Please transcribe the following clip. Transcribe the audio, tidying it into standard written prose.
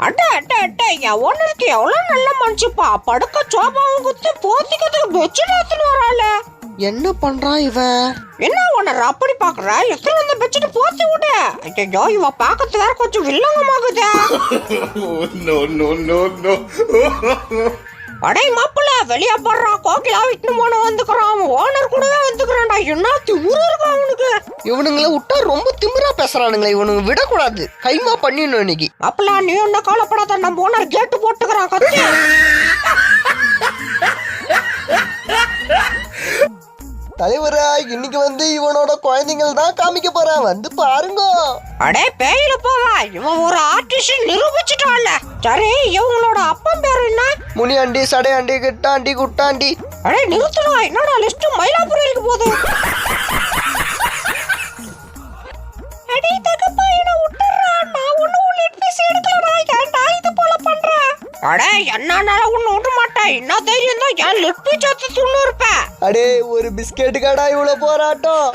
அட அட அட என் ஓனருக்கு எவ்வளவு நல்ல மனுச்சுப்பா. படுக்க சோபாவும் குத்து போத்திக்கிறதுக்கு பெட்ஷீட் எடுத்துன்னு வராள. என்ன பண்றான் இவன்? என்ன ஓனர் அப்படி பாக்குற? எத்தனை வந்து பெட்ஷீட் போத்தி விடு. ஐயோ இவ பாக்கத்து வேற கொஞ்சம் வில்லங்கமாகுதே. அடே மாப்பிள்ள வெளியே போடுறான். கோகிலா விட்டு போன வந்துக்கிறான். ஓனர் கூடவே வந்துக்கிறான்டா. என்ன திமிரு இருக்கும் அவனுக்கு. இவனுங்களை விட்டா ரொம்ப திமிரா பேசுறானுங்களே. இவனுங்க விடக்கூடாது, கைமா பண்ணிடணும் இன்னைக்கு. மாப்பிள்ள நீ ஒன்னும் கவலைப்படாத, நம்ம ஓனர் கேட்டு போட்டுக்கிறான் கத்தி. தலைவரா இன்னைக்கு வந்து இவனோட குழந்தைகள் தான் காமிக்க போறான், வந்து பாருங்க. அடே பேயில போவா, இவன் ஒரு ஆர்டிஸ்ட் நிரூபிச்சுட்டான்ல. சரி இவங்களோட அப்பா பேரு என்ன? முனியாண்டி, சடையாண்டி, கிட்டாண்டி, குட்டாண்டி. அடே நிறுத்துடா, என்னடா லிஸ்ட் மயிலாப்பூருக்கு போகுது. அடே தகப்பா என்ன விட்டுறா, நான் ஒன்னும் லெட் பீஸ் எடுக்கலடா. ஏன்டா இது போல பண்ற? அடே என்னால ஒன்னும் விட மாட்டேன். என்ன தைரியம் தான் என் லெட் பீஸ் எடுத்து துண்ணு இருப்ப. அடே ஒரு பிஸ்கெட்டு கடா இவ்வளவு போராட்டம்.